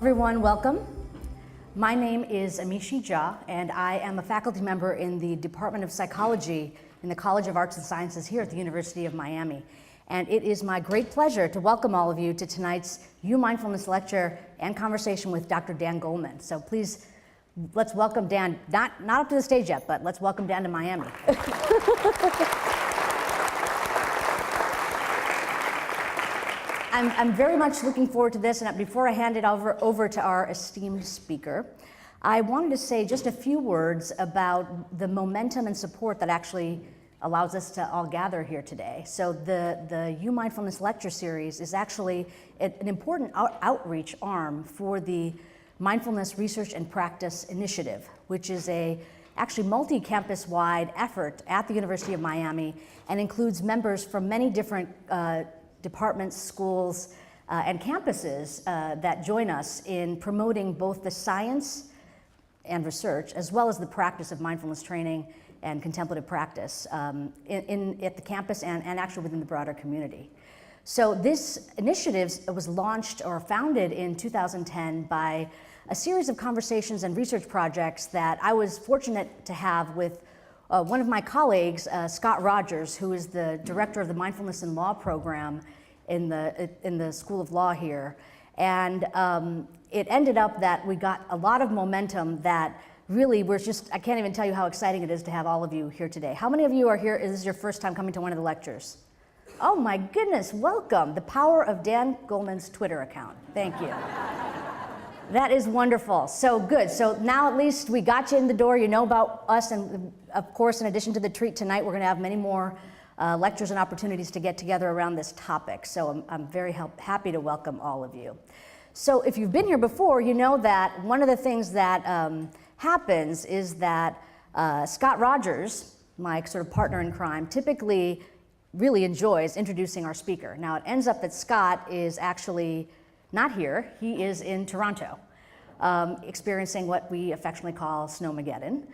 everyone, welcome. My name is Amishi Jha, and I am a faculty member in the Department of Psychology in the College of Arts and Sciences here at the University of Miami. And it is my great pleasure to welcome all of you to tonight's UMindfulness lecture and conversation with Dr. Dan Goleman. So please, let's welcome Dan, not up to the stage yet, but let's welcome Dan to Miami. I'm very much looking forward to this, and before I hand it over to our esteemed speaker, I wanted to say just a few words about the momentum and support that actually allows us to all gather here today. So the UMindfulness lecture series is actually an important outreach arm for the Mindfulness Research and Practice Initiative, which is actually multi-campus wide effort at the University of Miami and includes members from many different departments, schools, and campuses that join us in promoting both the science and research, as well as the practice of mindfulness training and contemplative practice at the campus and actually within the broader community. So this initiative was launched or founded in 2010 by a series of conversations and research projects that I was fortunate to have with one of my colleagues, Scott Rogers, who is the director of the Mindfulness in Law program in the School of Law here. And it ended up that we got a lot of momentum that really I can't even tell you how exciting it is to have all of you here today. How many of you are here, is this your first time coming to one of the lectures? Oh my goodness, welcome. The power of Dan Goleman's Twitter account. Thank you. That is wonderful. So good. So now at least we got you in the door. You know about us. And of course, in addition to the treat tonight, we're going to have many more lectures and opportunities to get together around this topic. So I'm very happy to welcome all of you. So if you've been here before, you know that one of the things that happens is that Scott Rogers, my sort of partner in crime, typically really enjoys introducing our speaker. Now it ends up that Scott is actually not here. He is in Toronto, experiencing what we affectionately call Snowmageddon.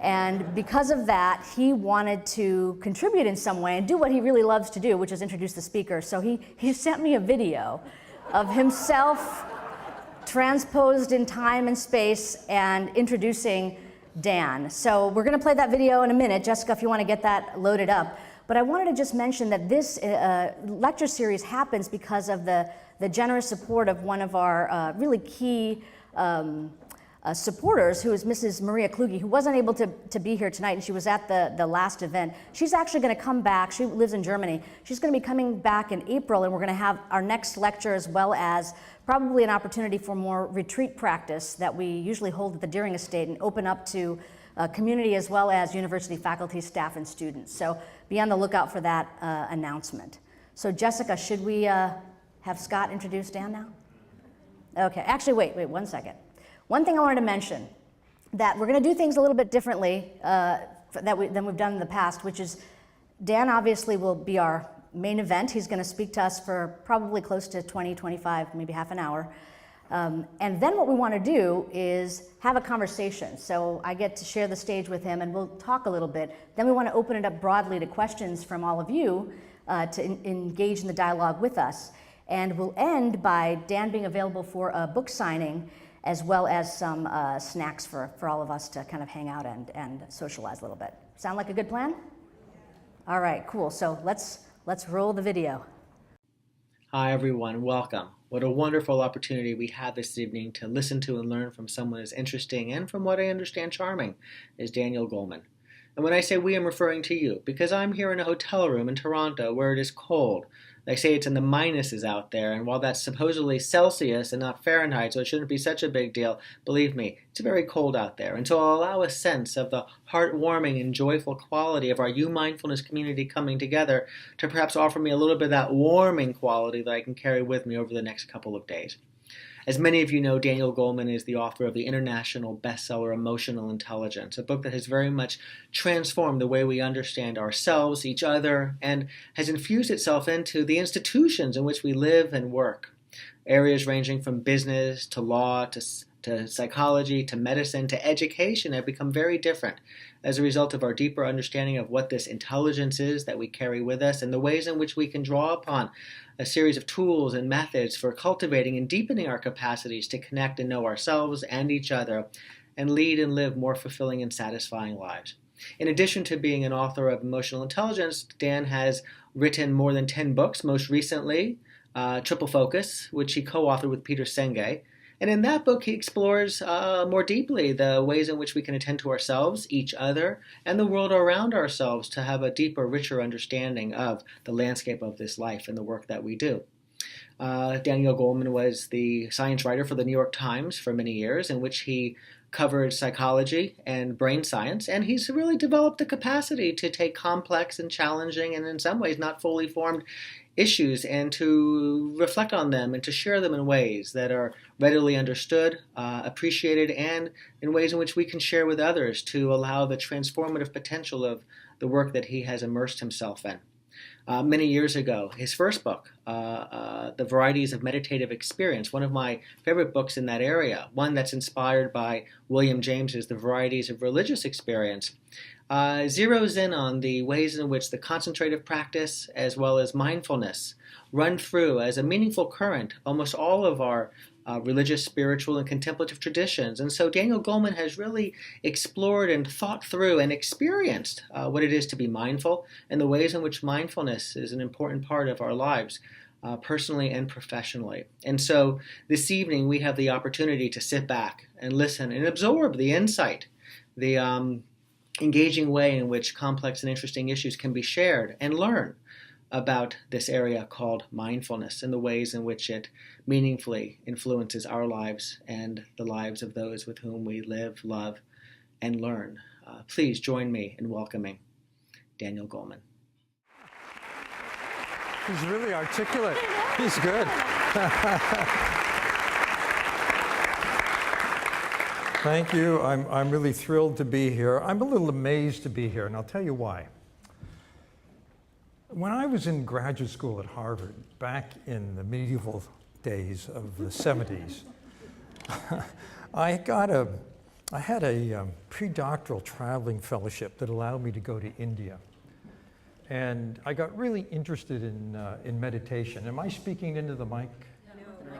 And because of that, he wanted to contribute in some way and do what he really loves to do, which is introduce the speaker. So he sent me a video of himself transposed in time and space and introducing Dan. So we're going to play that video in a minute. Jessica, if you want to get that loaded up. But I wanted to just mention that this lecture series happens because of the generous support of one of our really key supporters, who is Mrs. Maria Kluge, who wasn't able to be here tonight, and she was at the last event. She's actually going to come back. She lives in Germany. She's going to be coming back in April, and we're going to have our next lecture, as well as probably an opportunity for more retreat practice that we usually hold at the Deering Estate and open up to community as well as university faculty, staff, and students. So be on the lookout for that announcement. So Jessica, should we have Scott introduce Dan now? Okay, actually wait 1 second. One thing I wanted to mention, that we're going to do things a little bit differently than we've done in the past, which is Dan obviously will be our main event. He's going to speak to us for probably close to 20, 25, maybe half an hour. And then what we want to do is have a conversation. So I get to share the stage with him and we'll talk a little bit. Then we want to open it up broadly to questions from all of you to engage in the dialogue with us. And we'll end by Dan being available for a book signing, as well as some snacks for all of us to kind of hang out and socialize a little bit. Sound like a good plan? All right, cool. So let's roll the video. Hi everyone, welcome. What a wonderful opportunity we have this evening to listen to and learn from someone as interesting and, from what I understand, charming as Daniel Goleman. And when I say we, I'm referring to you, because I'm here in a hotel room in Toronto where it is cold. They say it's in the minuses out there, and while that's supposedly Celsius and not Fahrenheit, so it shouldn't be such a big deal, believe me, it's very cold out there. And so I'll allow a sense of the heartwarming and joyful quality of our UMindfulness community coming together to perhaps offer me a little bit of that warming quality that I can carry with me over the next couple of days. As many of you know, Daniel Goleman is the author of the international bestseller Emotional Intelligence, a book that has very much transformed the way we understand ourselves, each other, and has infused itself into the institutions in which we live and work. Areas ranging from business to law to to psychology, to medicine, to education have become very different as a result of our deeper understanding of what this intelligence is that we carry with us and the ways in which we can draw upon a series of tools and methods for cultivating and deepening our capacities to connect and know ourselves and each other and lead and live more fulfilling and satisfying lives. In addition to being an author of emotional intelligence, Dan has written more than 10 books, most recently Triple Focus, which he co-authored with Peter Senge. And in that book, he explores more deeply the ways in which we can attend to ourselves, each other, and the world around ourselves to have a deeper, richer understanding of the landscape of this life and the work that we do. Daniel Goleman was the science writer for the New York Times for many years, in which he covered psychology and brain science, and he's really developed the capacity to take complex and challenging and in some ways not fully formed issues and to reflect on them and to share them in ways that are readily understood, appreciated, and in ways in which we can share with others to allow the transformative potential of the work that he has immersed himself in. Many years ago, his first book, The Varieties of Meditative Experience, one of my favorite books in that area, one that's inspired by William James's The Varieties of Religious Experience, zeroes in on the ways in which the concentrative practice as well as mindfulness run through as a meaningful current almost all of our religious, spiritual, and contemplative traditions. And so Daniel Goleman has really explored and thought through and experienced what it is to be mindful and the ways in which mindfulness is an important part of our lives, personally and professionally. And so this evening we have the opportunity to sit back and listen and absorb the insight, the engaging way in which complex and interesting issues can be shared and learn about this area called mindfulness and the ways in which it meaningfully influences our lives and the lives of those with whom we live, love, and learn. Please join me in welcoming Daniel Goleman. He's really articulate. He's good. Thank you. I'm really thrilled to be here. I'm a little amazed to be here, and I'll tell you why. When I was in graduate school at Harvard, back in the medieval days of the 70s, I had a pre-doctoral traveling fellowship that allowed me to go to India. And I got really interested in meditation. Am I speaking into the mic?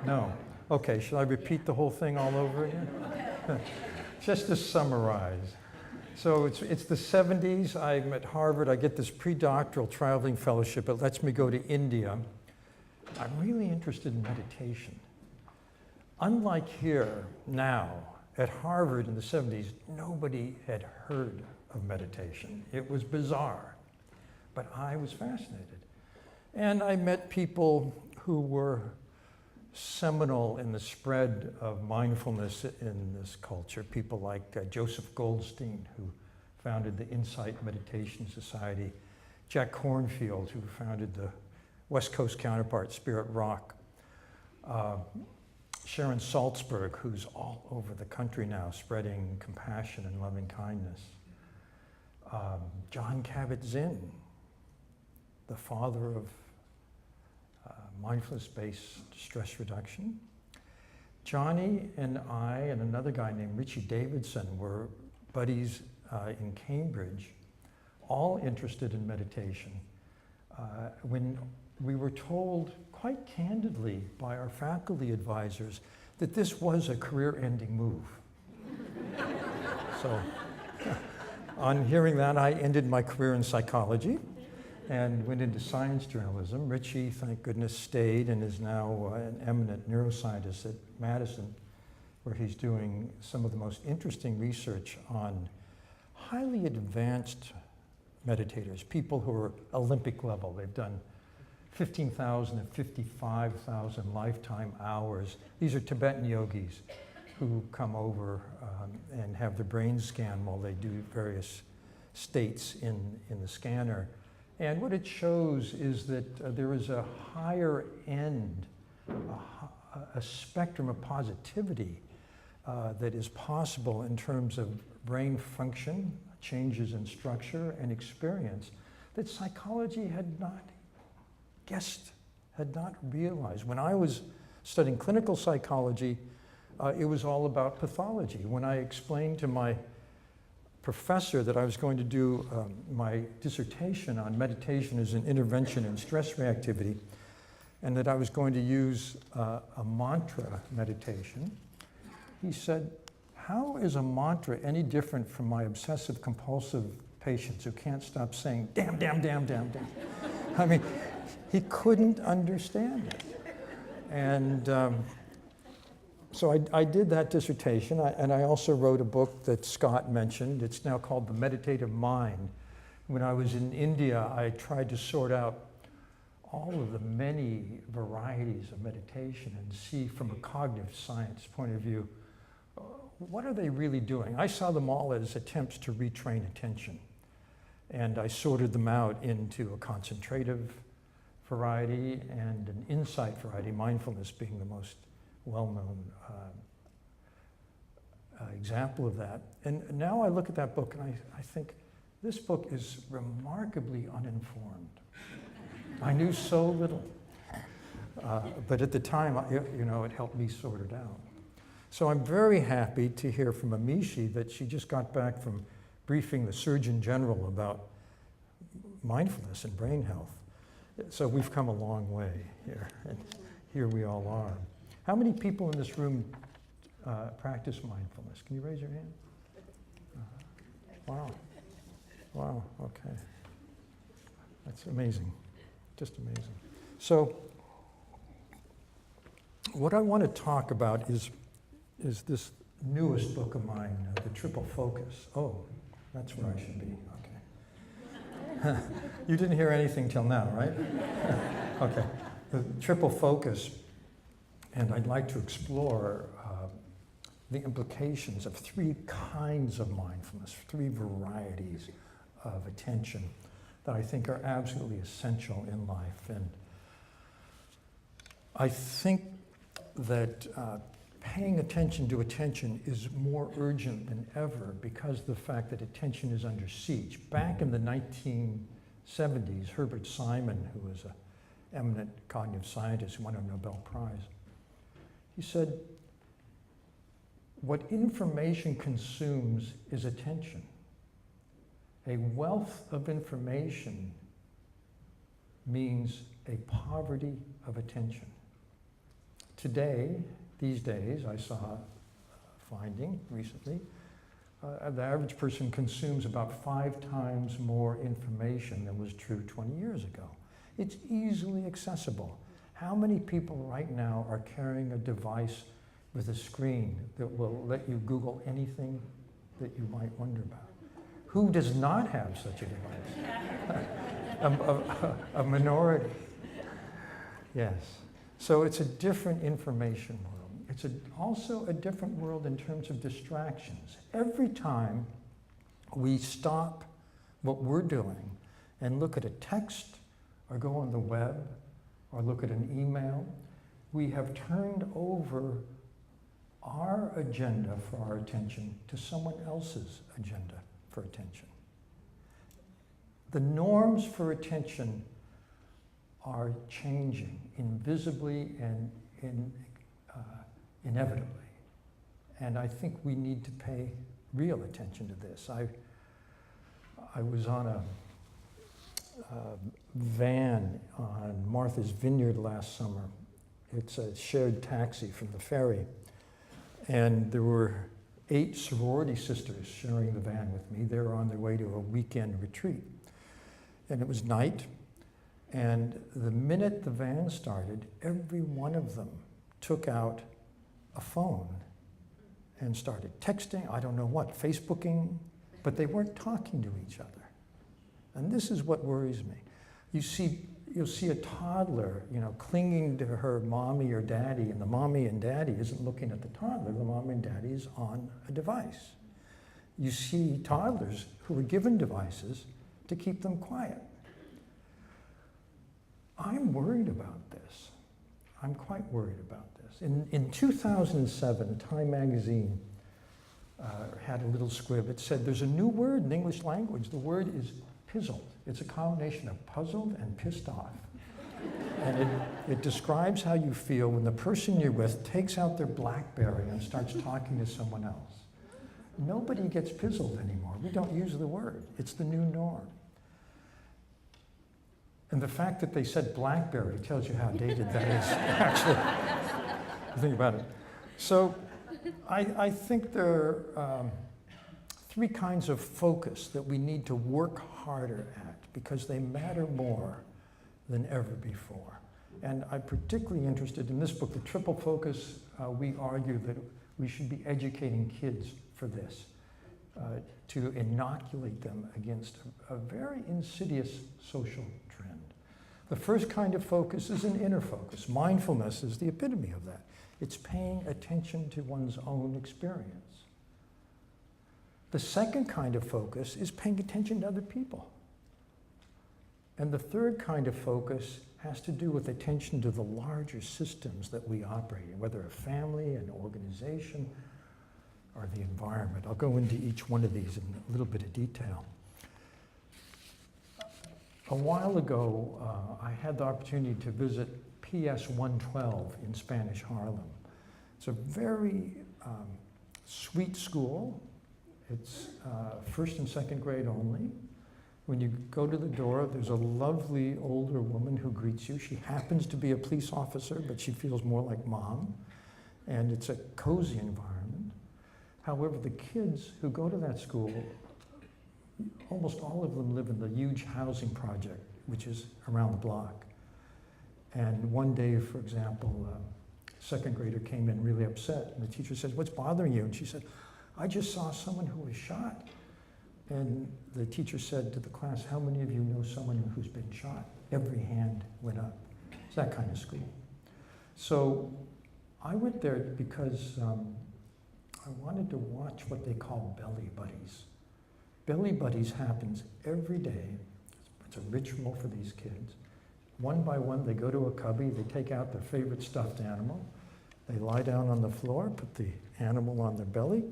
No. Okay, should I repeat the whole thing all over again? Just to summarize. So it's the 70s, I'm at Harvard, I get this pre-doctoral traveling fellowship, it lets me go to India. I'm really interested in meditation. Unlike here now, at Harvard in the 70s, nobody had heard of meditation. It was bizarre, but I was fascinated. And I met people who were seminal in the spread of mindfulness in this culture. People like Joseph Goldstein, who founded the Insight Meditation Society, Jack Kornfield, who founded the West Coast counterpart, Spirit Rock, Sharon Salzberg, who's all over the country now, spreading compassion and loving kindness, John Kabat-Zinn, the father of mindfulness-based stress reduction. Johnny and I and another guy named Richie Davidson were buddies in Cambridge, all interested in meditation. When we were told quite candidly by our faculty advisors that this was a career-ending move. So on hearing that, I ended my career in psychology and went into science journalism. Richie, thank goodness, stayed and is now an eminent neuroscientist at Madison, where he's doing some of the most interesting research on highly advanced meditators, people who are Olympic level. They've done 15,000 and 55,000 lifetime hours. These are Tibetan yogis who come over and have their brains scanned while they do various states in the scanner. And what it shows is that there is a higher end, a spectrum of positivity that is possible in terms of brain function, changes in structure and experience that psychology had not guessed, had not realized. When I was studying clinical psychology, it was all about pathology. When I explained to my professor that I was going to do my dissertation on meditation as an intervention in stress reactivity, and that I was going to use a mantra meditation, he said, "How is a mantra any different from my obsessive compulsive patients who can't stop saying, damn, damn, damn, damn, damn?" I mean, he couldn't understand it. And so I did that dissertation, and I also wrote a book that Scott mentioned. It's now called The Meditative Mind. When I was in India, I tried to sort out all of the many varieties of meditation and see from a cognitive science point of view, what are they really doing? I saw them all as attempts to retrain attention. And I sorted them out into a concentrative variety and an insight variety, mindfulness being the most well-known example of that. And now I look at that book and I think, this book is remarkably uninformed. I knew so little. But at the time, it helped me sort it out. So I'm very happy to hear from Amishi that she just got back from briefing the Surgeon General about mindfulness and brain health. So we've come a long way here, and here we all are. How many people in this room practice mindfulness? Can you raise your hand? Wow. Wow, okay. That's amazing, just amazing. So what I want to talk about is this newest book of mine, The Triple Focus. Oh, that's where I should be, okay. You didn't hear anything till now, right? Okay, The Triple Focus, and I'd like to explore the implications of three kinds of mindfulness, three varieties of attention that I think are absolutely essential in life. And I think that paying attention to attention is more urgent than ever because of the fact that attention is under siege. Back in the 1970s, Herbert Simon, who was an eminent cognitive scientist who won a Nobel Prize, he said, what information consumes is attention. A wealth of information means a poverty of attention. Today, these days, I saw a finding recently, the average person consumes about 5 times more information than was true 20 years ago. It's easily accessible. How many people right now are carrying a device with a screen that will let you Google anything that you might wonder about? Who does not have such a device? A minority. Yes. So it's a different information world. It's also a different world in terms of distractions. Every time we stop what we're doing and look at a text or go on the web or look at an email, we have turned over our agenda for our attention to someone else's agenda for attention. The norms for attention are changing invisibly and inevitably. And I think we need to pay real attention to this. I was on a van on Martha's Vineyard last summer. It's a shared taxi from the ferry. And there were 8 sorority sisters sharing the van with me. They were on their way to a weekend retreat. And it was night. And the minute the van started, every one of them took out a phone and started texting, I don't know what, Facebooking, but they weren't talking to each other. And this is what worries me. You'll see a toddler, clinging to her mommy or daddy, and the mommy and daddy isn't looking at the toddler, the mommy and daddy is on a device. You see toddlers who are given devices to keep them quiet. I'm worried about this. I'm quite worried about this. In 2007, Time magazine had a little squib. It said, there's a new word in English language. The word is pizzled. It's a combination of puzzled and pissed off. And it describes how you feel when the person you're with takes out their BlackBerry and starts talking to someone else. Nobody gets pizzled anymore. We don't use the word. It's the new norm. And the fact that they said BlackBerry tells you how dated that is, actually. Think about it. So I think there are three kinds of focus that we need to work harder at because they matter more than ever before. And I'm particularly interested in this book, The Triple Focus. We argue that we should be educating kids for this, to inoculate them against a very insidious social trend. The first kind of focus is an inner focus. Mindfulness is the epitome of that. It's paying attention to one's own experience. The second kind of focus is paying attention to other people. And the third kind of focus has to do with attention to the larger systems that we operate in, whether a family, an organization, or the environment. I'll go into each one of these in a little bit of detail. A while ago, I had the opportunity to visit PS 112 in Spanish Harlem. It's a very sweet school. It's first and second grade only. When you go to the door, there's a lovely older woman who greets you. She happens to be a police officer, but she feels more like mom. And it's a cozy environment. However, the kids who go to that school, almost all of them live in the huge housing project, which is around the block. And one day, for example, a second grader came in really upset, and the teacher said, "What's bothering you?" And she said, "I just saw someone who was shot." And the teacher said to the class, "How many of you know someone who's been shot?" Every hand went up. It's that kind of school. So I went there because I wanted to watch what they call belly buddies. Belly buddies happens every day. It's a ritual for these kids. One by one, they go to a cubby, they take out their favorite stuffed animal, they lie down on the floor, put the animal on their belly,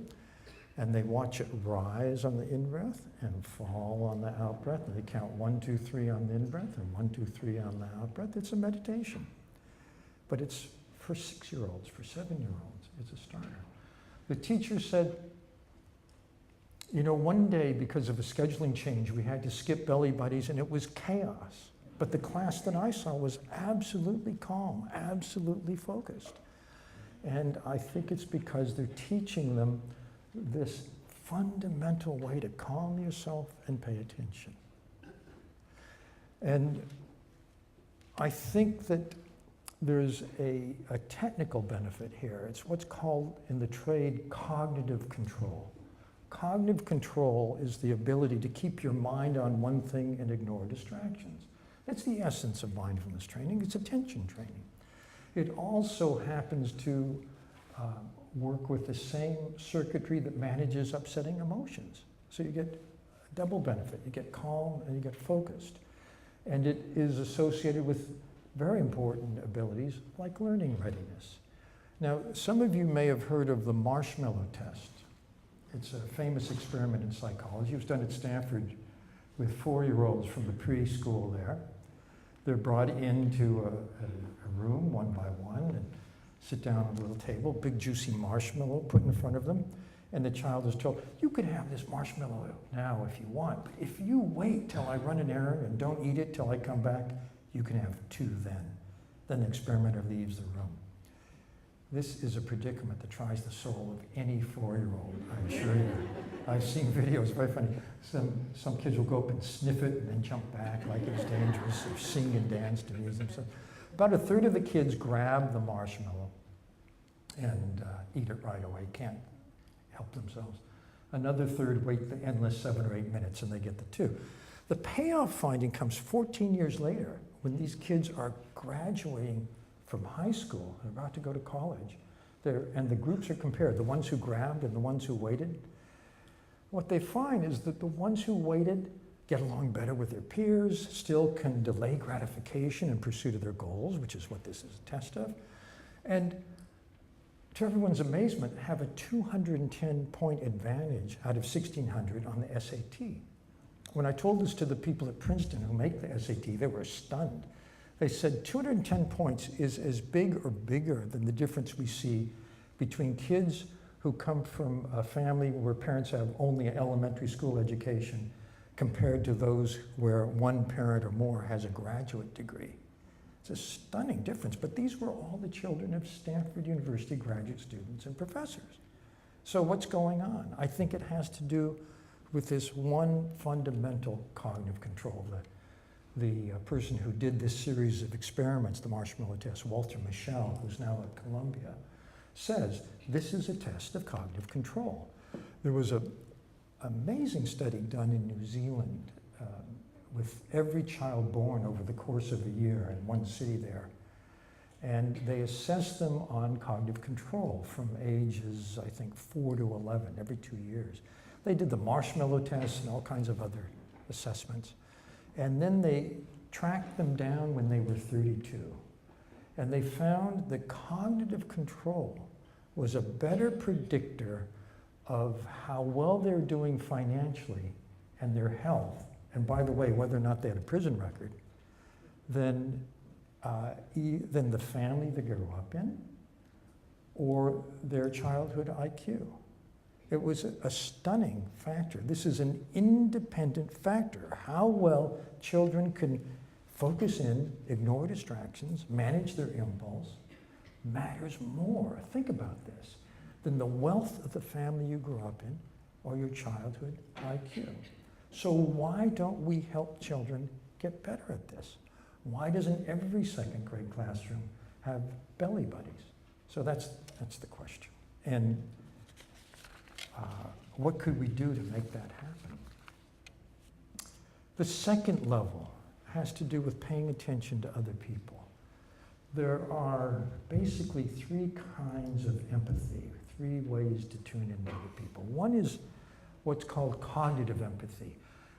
and they watch it rise on the in-breath and fall on the out-breath. And they count 1, 2, 3 on the in-breath and 1, 2, 3 on the out-breath. It's a meditation. But it's for 6-year-olds, for 7-year-olds. It's a starter. The teacher said, you know, one day because of a scheduling change, we had to skip belly buddies and it was chaos. But the class that I saw was absolutely calm, absolutely focused. And I think it's because they're teaching them this fundamental way to calm yourself and pay attention. And I think that there's a technical benefit here. It's what's called in the trade cognitive control. Cognitive control is the ability to keep your mind on one thing and ignore distractions. That's the essence of mindfulness training. It's attention training. It also happens to work with the same circuitry that manages upsetting emotions. So you get a double benefit. You get calm and you get focused. And it is associated with very important abilities like learning readiness. Now, some of you may have heard of the marshmallow test. It's a famous experiment in psychology. It was done at Stanford with 4-year-olds from the preschool there. They're brought into a room one by one and sit down at a little table, big juicy marshmallow put in front of them, and the child is told, you can have this marshmallow now if you want, but if you wait till I run an errand and don't eat it till I come back, you can have 2 then. Then the experimenter leaves the room. This is a predicament that tries the soul of any 4-year-old, I'm sure you. I've seen videos, very funny. Some kids will go up and sniff it and then jump back like it's dangerous, or sing and dance to amuse themselves. About a third of the kids grab the marshmallow and eat it right away, can't help themselves. Another third wait the endless 7 or 8 minutes and they get the 2. The payoff finding comes 14 years later when these kids are graduating from high school and about to go to college. And the groups are compared, the ones who grabbed and the ones who waited. What they find is that the ones who waited get along better with their peers, still can delay gratification in pursuit of their goals, which is what this is a test of, and to everyone's amazement, have a 210-point advantage out of 1,600 on the SAT. When I told this to the people at Princeton who make the SAT, they were stunned. They said 210 points is as big or bigger than the difference we see between kids who come from a family where parents have only an elementary school education compared to those where one parent or more has a graduate degree. It's a stunning difference, but these were all the children of Stanford University graduate students and professors. So what's going on? I think it has to do with this one fundamental cognitive control. The person who did this series of experiments, the marshmallow test, Walter Mischel, who's now at Columbia, says this is a test of cognitive control. There was an amazing study done in New Zealand with every child born over the course of a year in one city there. And they assessed them on cognitive control from ages, I think, 4 to 11, every 2 years. They did the marshmallow test and all kinds of other assessments. And then they tracked them down when they were 32. And they found that cognitive control was a better predictor of how well they're doing financially and their health, and by the way, whether or not they had a prison record, than the family they grew up in or their childhood IQ. It was a stunning factor. This is an independent factor. How well children can focus in, ignore distractions, manage their impulse, matters more, think about this, than the wealth of the family you grew up in or your childhood IQ. So why don't we help children get better at this? Why doesn't every second grade classroom have belly buddies? So that's the question. And what could we do to make that happen? The second level has to do with paying attention to other people. There are basically 3 kinds of empathy, 3 ways to tune into other people. One is what's called cognitive empathy,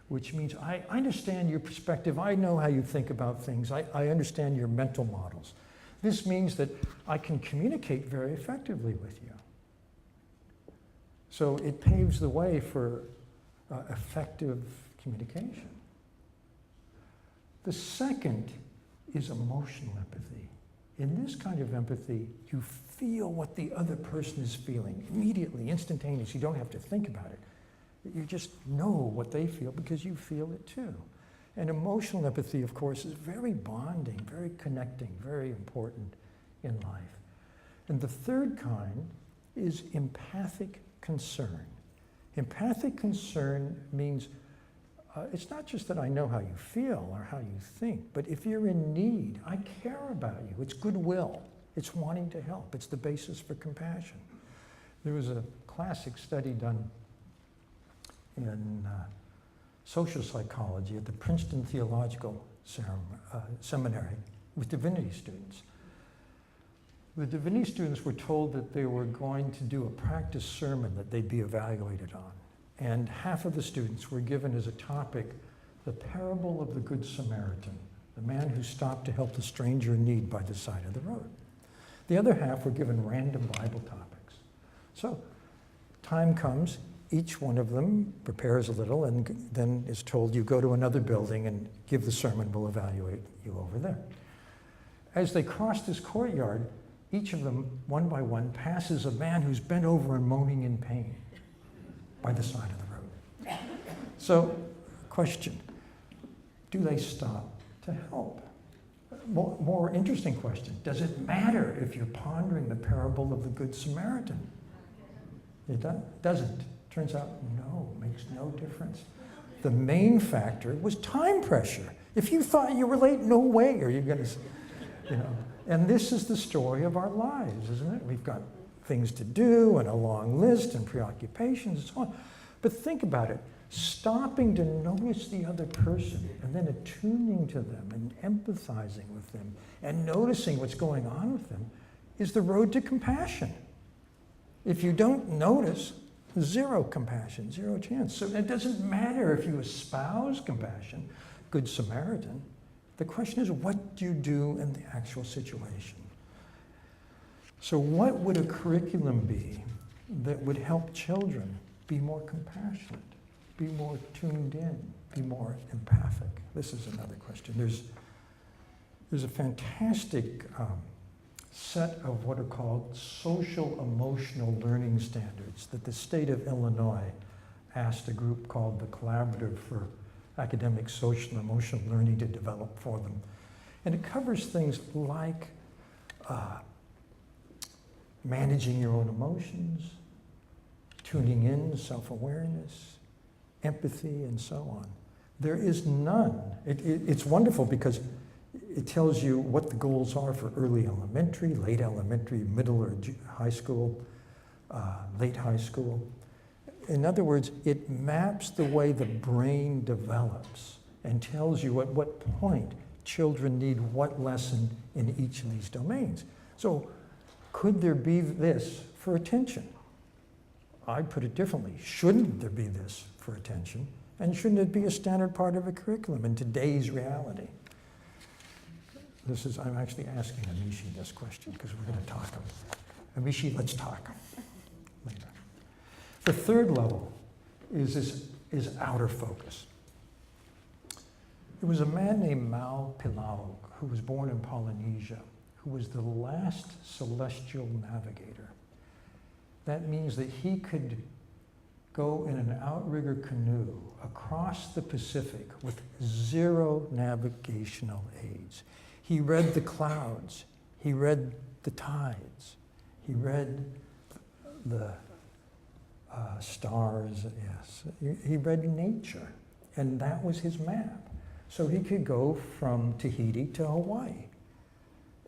which means I understand your perspective, I know how you think about things, I understand your mental models. This means that I can communicate very effectively with you. So it paves the way for effective communication. The second is emotional empathy. In this kind of empathy, you feel what the other person is feeling immediately, instantaneously. You don't have to think about it. You just know what they feel because you feel it too. And emotional empathy, of course, is very bonding, very connecting, very important in life. And the third kind is empathic concern. Empathic concern means it's not just that I know how you feel or how you think, but if you're in need, I care about you. It's goodwill. It's wanting to help. It's the basis for compassion. There was a classic study done in social psychology at the Princeton Theological Seminary with divinity students. The divinity students were told that they were going to do a practice sermon that they'd be evaluated on. And half of the students were given as a topic the parable of the Good Samaritan, the man who stopped to help the stranger in need by the side of the road. The other half were given random Bible topics. So time comes, each one of them prepares a little and then is told, you go to another building and give the sermon, we'll evaluate you over there. As they cross this courtyard, each of them, one by one, passes a man who's bent over and moaning in pain by the side of the road. So, question, do they stop to help? More interesting question, does it matter if you're pondering the parable of the Good Samaritan? It doesn't. Turns out, no, makes no difference. The main factor was time pressure. If you thought you were late, no way are you going to, And this is the story of our lives, isn't it? We've got things to do and a long list and preoccupations and so on. But think about it. Stopping to notice the other person and then attuning to them and empathizing with them and noticing what's going on with them is the road to compassion. If you don't notice, zero compassion, zero chance. So it doesn't matter if you espouse compassion, Good Samaritan. The question is, what do you do in the actual situation? So what would a curriculum be that would help children be more compassionate, be more tuned in, be more empathic? This is another question. There's a fantastic set of what are called social emotional learning standards that the state of Illinois asked a group called the Collaborative for Academic Social and Emotional Learning to develop for them. And it covers things like managing your own emotions, tuning in, self-awareness, empathy, and so on. There is none. It's wonderful because it tells you what the goals are for early elementary, late elementary, middle or high school, late high school. In other words, it maps the way the brain develops and tells you at what point children need what lesson in each of these domains. So could there be this for attention? I'd put it differently. Shouldn't there be this for attention? And shouldn't it be a standard part of a curriculum in today's reality? I'm actually asking Amishi this question because we're going to talk. Amishi, let's talk later. The third level is outer focus. There was a man named Mau Pilau who was born in Polynesia, who was the last celestial navigator. That means that he could go in an outrigger canoe across the Pacific with 0 navigational aids. He read the clouds, he read the tides, he read the stars, yes. He read nature, and that was his map. So he could go from Tahiti to Hawaii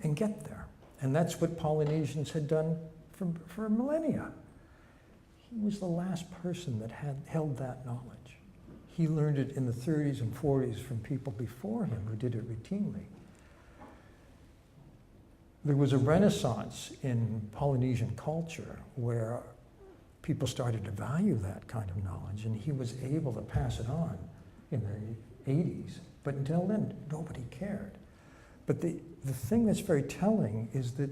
and get there. And that's what Polynesians had done for millennia. He was the last person that had held that knowledge. He learned it in the 30s and 40s from people before him who did it routinely. There was a renaissance in Polynesian culture where people started to value that kind of knowledge, and he was able to pass it on in the 80s. But until then, nobody cared. But the thing that's very telling is that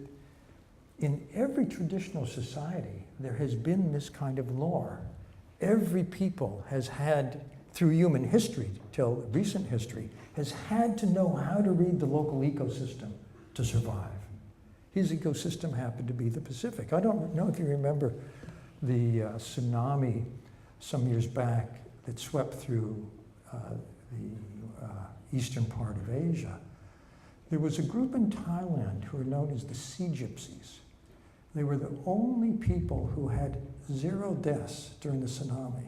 in every traditional society, there has been this kind of lore. Every people has had, through human history till recent history, has had to know how to read the local ecosystem to survive. His ecosystem happened to be the Pacific. I don't know if you remember the tsunami some years back that swept through the eastern part of Asia. There was a group in Thailand who were known as the Sea Gypsies. They were the only people who had 0 deaths during the tsunami.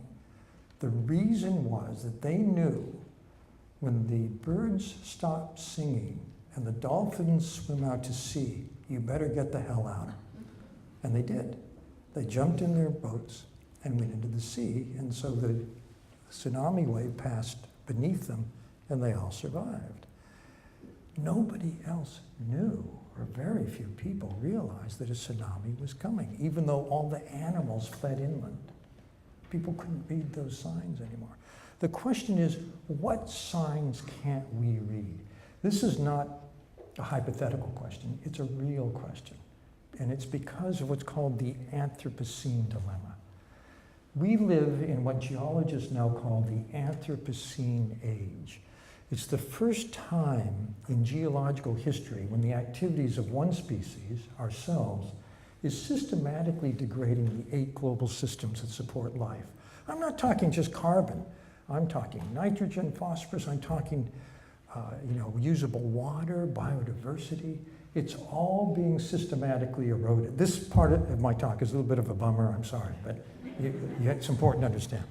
The reason was that they knew when the birds stop singing and the dolphins swim out to sea, you better get the hell out. And they did. They jumped in their boats and went into the sea, and so the tsunami wave passed beneath them, and they all survived. Nobody else knew, or very few people realized that a tsunami was coming, even though all the animals fled inland. People couldn't read those signs anymore. The question is, what signs can't we read? This is not a hypothetical question, it's a real question. And it's because of what's called the Anthropocene dilemma. We live in what geologists now call the Anthropocene age. It's the first time in geological history when the activities of one species, ourselves, is systematically degrading the 8 global systems that support life. I'm not talking just carbon. I'm talking nitrogen, phosphorus, I'm talking usable water, biodiversity. It's all being systematically eroded. This part of my talk is a little bit of a bummer, I'm sorry, but it's important to understand.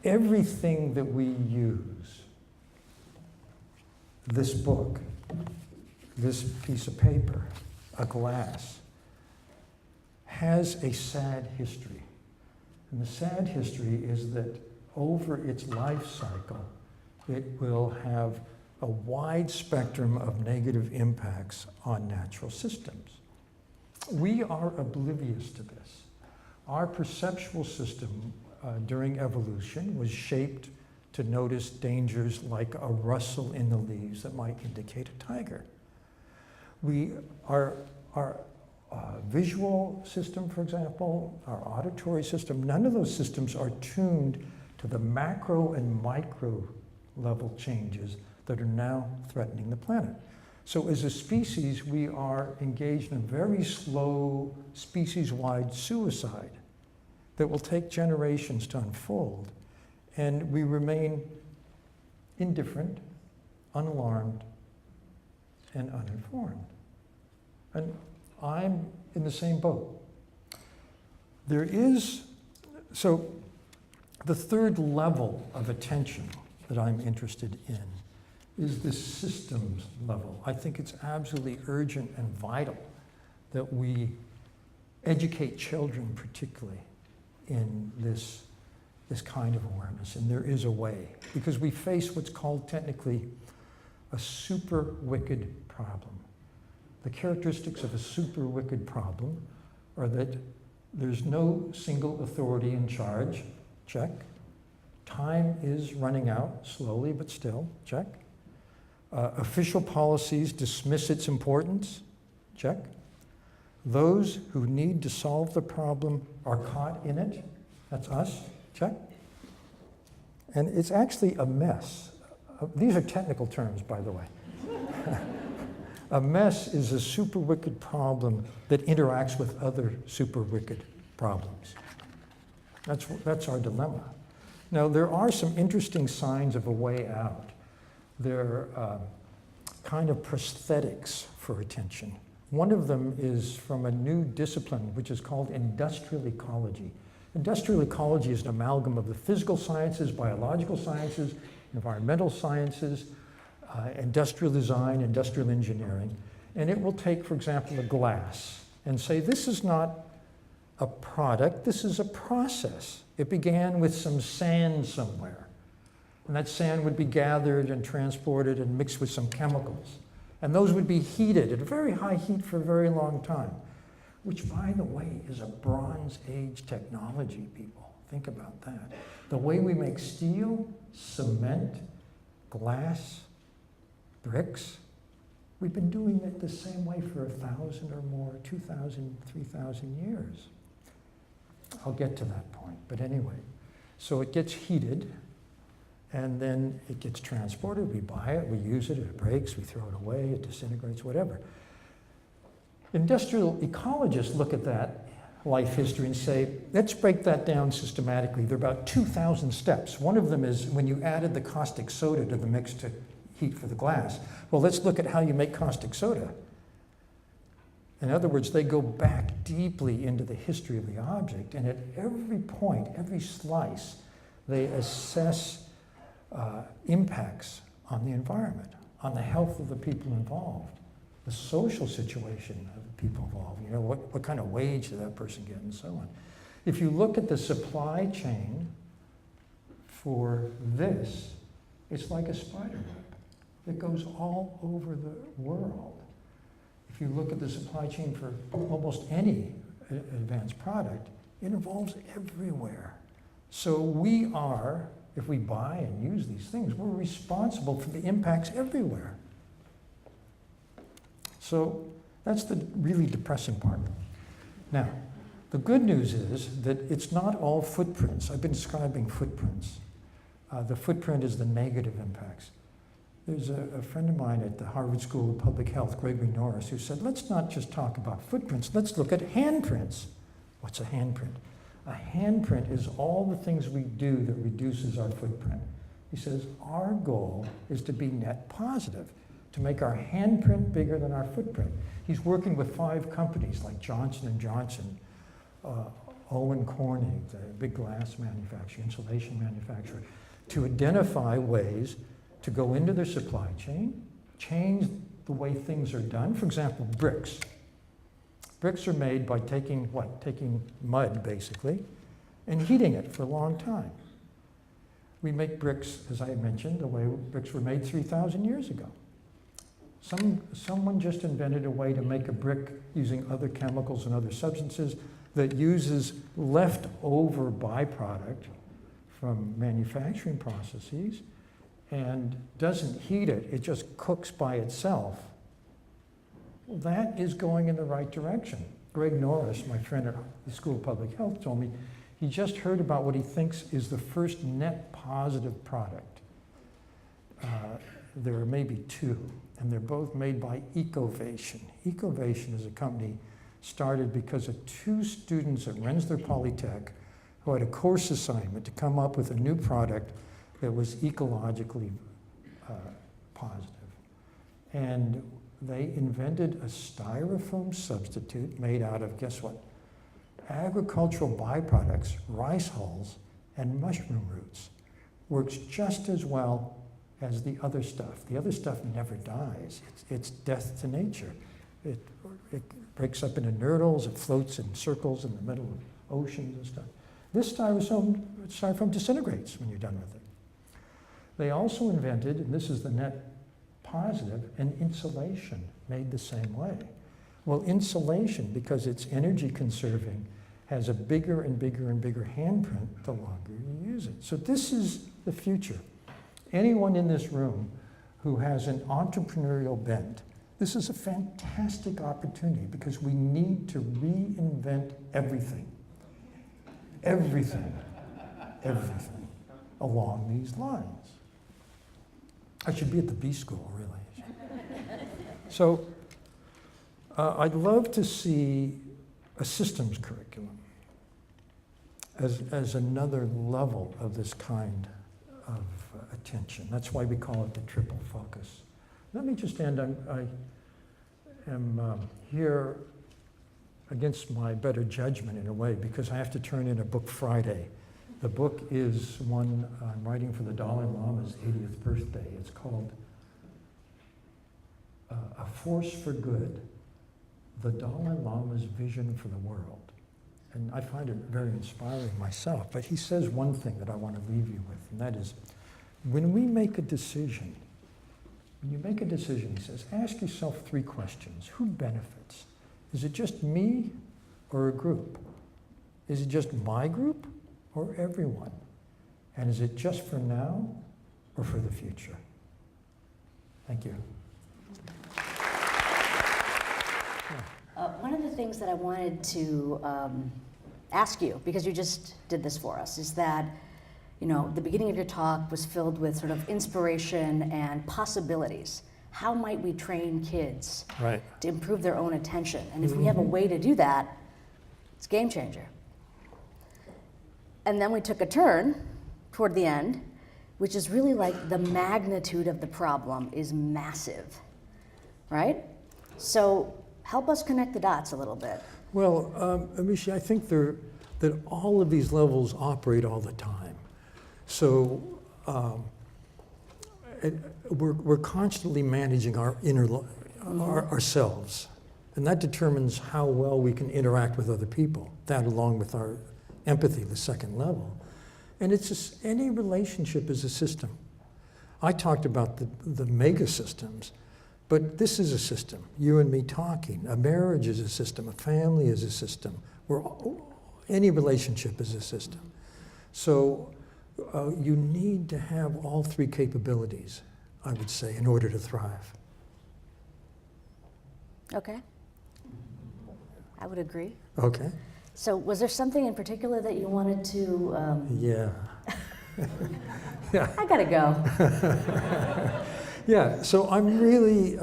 Everything that we use, this book, this piece of paper, a glass, has a sad history. And the sad history is that over its life cycle, it will have a wide spectrum of negative impacts on natural systems. We are oblivious to this. Our perceptual system during evolution was shaped to notice dangers like a rustle in the leaves that might indicate a tiger. Our visual system, for example, our auditory system, none of those systems are tuned to the macro and micro level changes that are now threatening the planet. So as a species, we are engaged in a very slow species-wide suicide that will take generations to unfold. And we remain indifferent, unalarmed, and uninformed. And I'm in the same boat. So the third level of attention that I'm interested in is the systems level. I think it's absolutely urgent and vital that we educate children particularly in this kind of awareness, and there is a way, because we face what's called technically a super wicked problem. The characteristics of a super wicked problem are that there's no single authority in charge, check. Time is running out, slowly but still, check. Official policies dismiss its importance, check. Those who need to solve the problem are caught in it, that's us, check. And it's actually a mess. These are technical terms, by the way. A mess is a super wicked problem that interacts with other super wicked problems. That's our dilemma. Now, there are some interesting signs of a way out. They're kind of prosthetics for attention. One of them is from a new discipline, which is called industrial ecology. Industrial ecology is an amalgam of the physical sciences, biological sciences, environmental sciences, industrial design, industrial engineering. And it will take, for example, a glass and say, this is not a product, this is a process. It began with some sand somewhere. And that sand would be gathered and transported and mixed with some chemicals. And those would be heated at a very high heat for a very long time, which, by the way, is a Bronze Age technology, people. Think about that. The way we make steel, cement, glass, bricks, we've been doing it the same way for 1,000 or more, 2,000, 3,000 years. I'll get to that point, but anyway. So it gets heated, and then it gets transported. We buy it, we use it, it breaks, we throw it away, it disintegrates, whatever. Industrial ecologists look at that life history and say, let's break that down systematically. There are about 2,000 steps. One of them is when you added the caustic soda to the mix to heat for the glass. Well, let's look at how you make caustic soda. In other words, they go back deeply into the history of the object, and at every point, every slice, they assess impacts on the environment, on the health of the people involved, the social situation of the people involved, you know, what kind of wage did that person get, and so on. If you look at the supply chain for this, it's like a spider web. It goes all over the world. If you look at the supply chain for almost any advanced product, it involves everywhere. So we are, if we buy and use these things, we're responsible for the impacts everywhere. So that's the really depressing part. Now, the good news is that it's not all footprints. I've been describing footprints. The footprint is the negative impacts. There's a friend of mine at the Harvard School of Public Health, Gregory Norris, who said, let's not just talk about footprints, let's look at handprints. What's a handprint? A handprint is all the things we do that reduces our footprint. He says, our goal is to be net positive, to make our handprint bigger than our footprint. He's working with 5 companies like Johnson & Johnson, Owen Corning, the big glass manufacturer, insulation manufacturer, to identify ways to go into their supply chain, change the way things are done. For example, bricks. Bricks are made by taking what? Taking mud, basically, and heating it for a long time. We make bricks, as I mentioned, the way bricks were made 3,000 years ago. Someone just invented a way to make a brick using other chemicals and other substances that uses leftover byproduct from manufacturing processes and doesn't heat it, it just cooks by itself. Well, that is going in the right direction. Greg Norris, my friend at the School of Public Health, told me he just heard about what he thinks is the first net positive product. there are maybe two, and they're both made by Ecovation. Ecovation is a company started because of two students at Rensselaer Polytech who had a course assignment to come up with a new product that was ecologically positive. And they invented a styrofoam substitute made out of, guess what? Agricultural byproducts, rice hulls, and mushroom roots. Works just as well as the other stuff. The other stuff never dies. It's death to nature. It breaks up into nurdles, it floats in circles in the middle of oceans and stuff. This styrofoam disintegrates when you're done with it. They also invented, and this is the net positive, an insulation made the same way. Well, insulation, because it's energy conserving, has a bigger and bigger and bigger handprint the longer you use it. So this is the future. Anyone in this room who has an entrepreneurial bent, this is a fantastic opportunity because we need to reinvent everything. Everything along these lines. I should be at the B school, really. So I'd love to see a systems curriculum as another level of this kind of attention. That's why we call it the triple focus. Let me just end. I am here against my better judgment in a way because I have to turn in a book Friday. The book is one I'm writing for the Dalai Lama's 80th birthday. It's called A Force for Good, the Dalai Lama's Vision for the World. And I find it very inspiring myself. But he says one thing that I want to leave you with, and that is, when we make a decision, when you make a decision, he says, ask yourself 3 questions. Who benefits? Is it just me or a group? Is it just my group or everyone? And is it just for now or for the future? Thank you. One of the things that I wanted to ask you, because you just did this for us, is that, you know, the beginning of your talk was filled with sort of inspiration and possibilities. How might we train kids to improve their own attention? And if we have a way to do that, it's a game changer. And then we took a turn toward the end, which is really like the magnitude of the problem is massive, right? So help us connect the dots a little bit. Well, Amishi, I think that all of these levels operate all the time. So we're constantly managing our inner ourselves, and that determines how well we can interact with other people. That, along with our empathy, the second level, and it's just, any relationship is a system. I talked about the mega systems, but this is a system. You and me talking. A marriage is a system. A family is a system. Any relationship is a system. So you need to have all 3 capabilities, I would say, in order to thrive. Okay. I would agree. Okay. So was there something in particular that you wanted to... Yeah. Yeah. I gotta go. Yeah, so I'm really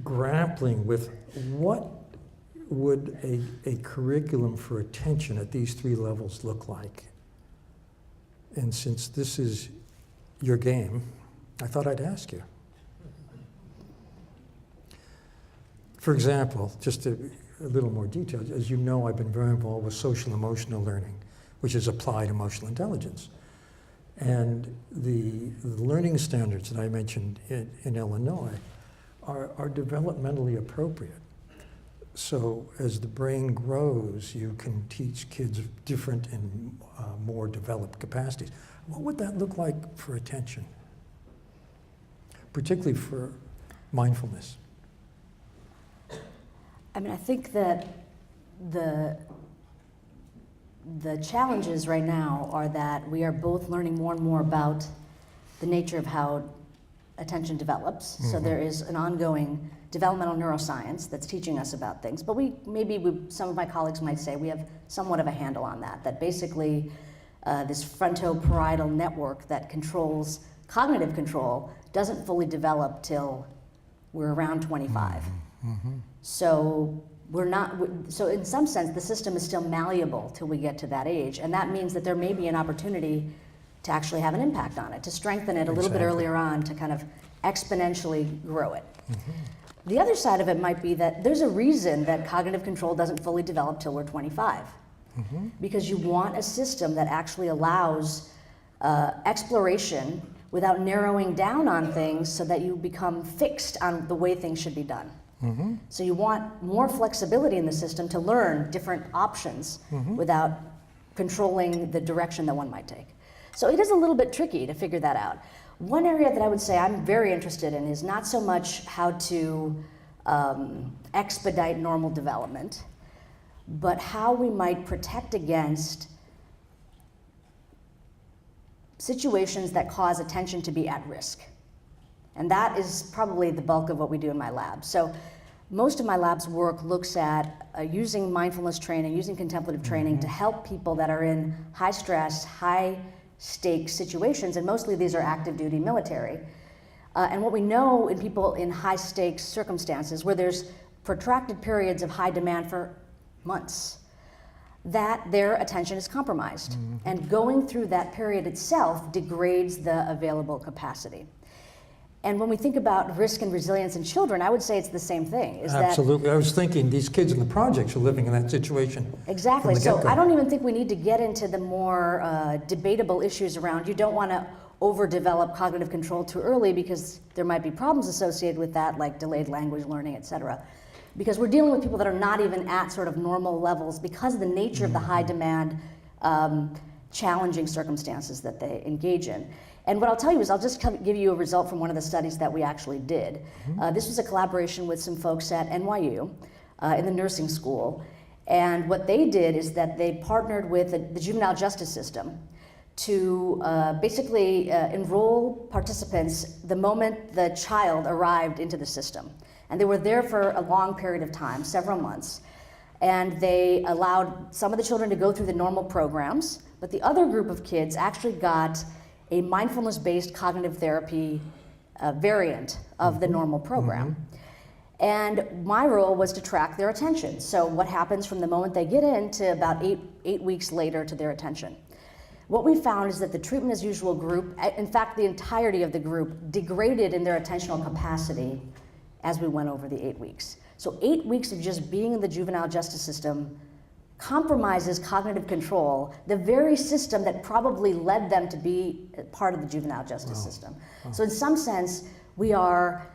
grappling with what would a curriculum for attention at these 3 levels look like. And since this is your game, I thought I'd ask you. For example, just a little more detail, as you know, I've been very involved with social emotional learning, which is applied emotional intelligence. And the learning standards that I mentioned in Illinois are developmentally appropriate. So as the brain grows, you can teach kids different and more developed capacities. What would that look like for attention? Particularly for mindfulness. I mean, I think that the challenges right now are that we are both learning more and more about the nature of how attention develops. So there is an ongoing developmental neuroscience that's teaching us about things. But some of my colleagues might say we have somewhat of a handle on that basically this frontoparietal network that controls cognitive control doesn't fully develop till we're around 25. So so in some sense, the system is still malleable till we get to that age, and that means that there may be an opportunity to actually have an impact on it, to strengthen it a little bit earlier on, to kind of exponentially grow it. The other side of it might be that there's a reason that cognitive control doesn't fully develop till we're 25. Because you want a system that actually allows exploration without narrowing down on things so that you become fixed on the way things should be done. So you want more flexibility in the system to learn different options without controlling the direction that one might take. So it is a little bit tricky to figure that out. One area that I would say I'm very interested in is not so much how to expedite normal development, but how we might protect against situations that cause attention to be at risk. And that is probably the bulk of what we do in my lab. So most of my lab's work looks at using mindfulness training, using contemplative training to help people that are in high stress, high stakes situations, and mostly these are active duty military. And what we know in people in high stakes circumstances where there's protracted periods of high demand for months, that their attention is compromised. And going through that period itself degrades the available capacity. And when we think about risk and resilience in children, I would say it's the same thing. Absolutely. I was thinking these kids in the projects are living in that situation. Exactly. So I don't even think we need to get into the more debatable issues around you don't want to overdevelop cognitive control too early because there might be problems associated with that, like delayed language learning, et cetera. Because we're dealing with people that are not even at sort of normal levels because of the nature of the high demand, challenging circumstances that they engage in. And what I'll tell you is I'll just give you a result from one of the studies that we actually did. This was a collaboration with some folks at NYU in the nursing school. And what they did is that they partnered with the juvenile justice system to basically enroll participants the moment the child arrived into the system. And they were there for a long period of time, several months. And they allowed some of the children to go through the normal programs, but the other group of kids actually got a mindfulness-based cognitive therapy variant of the normal program. And my role was to track their attention. So what happens from the moment they get in to about eight weeks later to their attention. What we found is that the treatment as usual group, in fact, the entirety of the group, degraded in their attentional capacity as we went over the 8 weeks. So 8 weeks of just being in the juvenile justice system compromises cognitive control, the very system that probably led them to be part of the juvenile justice system. So in some sense, we are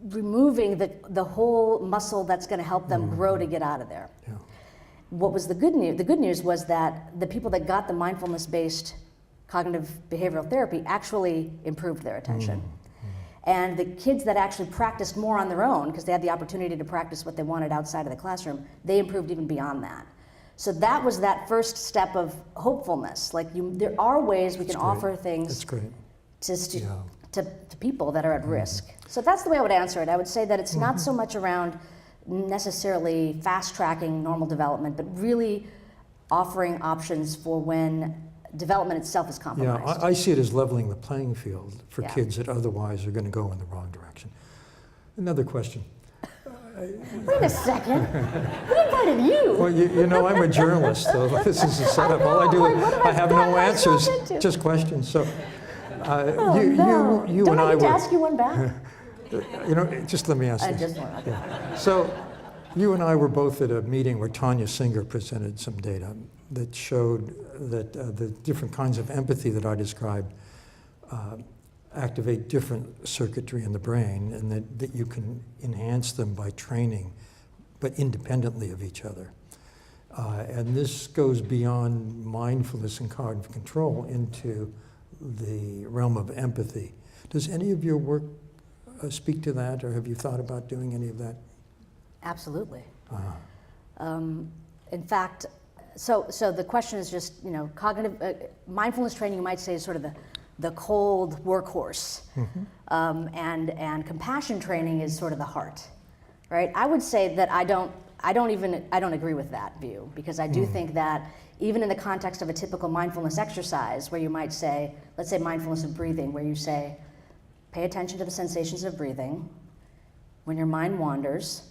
removing the whole muscle that's going to help them grow to get out of there. What was the good news? The good news was that the people that got the mindfulness-based cognitive behavioral therapy actually improved their attention. And the kids that actually practiced more on their own, because they had the opportunity to practice what they wanted outside of the classroom, they improved even beyond that. So that was that first step of hopefulness. Like there are ways we can offer things to people that are at risk. So that's the way I would answer it. I would say that it's not so much around necessarily fast tracking normal development, but really offering options for when development itself is compromised. Yeah, I see it as leveling the playing field for kids that otherwise are going to go in the wrong direction. Another question. Wait a second. Who invited you? Well, you know, I'm a journalist, so this is a setup. All I do is I have no answers, just questions. So you Don't and I I get to ask you one back? You know, just let me ask this. Just one. Okay. Yeah. So you and I were both at a meeting where Tanya Singer presented some data that showed that the different kinds of empathy that I described activate different circuitry in the brain, and that you can enhance them by training, but independently of each other. And this goes beyond mindfulness and cognitive control into the realm of empathy. Does any of your work speak to that, or have you thought about doing any of that? Absolutely. In fact, so the question is just, you know, cognitive mindfulness training, you might say, is sort of the cold workhorse, and compassion training is sort of the heart, right? I would say that I I don't agree with that view, because I do think that even in the context of a typical mindfulness exercise, where you might say, let's say mindfulness of breathing, where you say, pay attention to the sensations of breathing. When your mind wanders,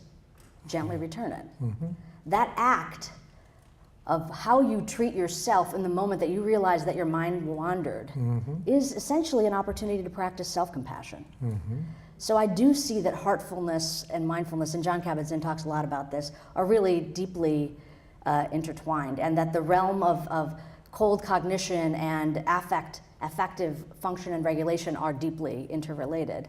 gently return it. That act of how you treat yourself in the moment that you realize that your mind wandered is essentially an opportunity to practice self-compassion. So I do see that heartfulness and mindfulness, and Jon Kabat-Zinn talks a lot about this, are really deeply intertwined, and that the realm of cold cognition and affective function and regulation are deeply interrelated.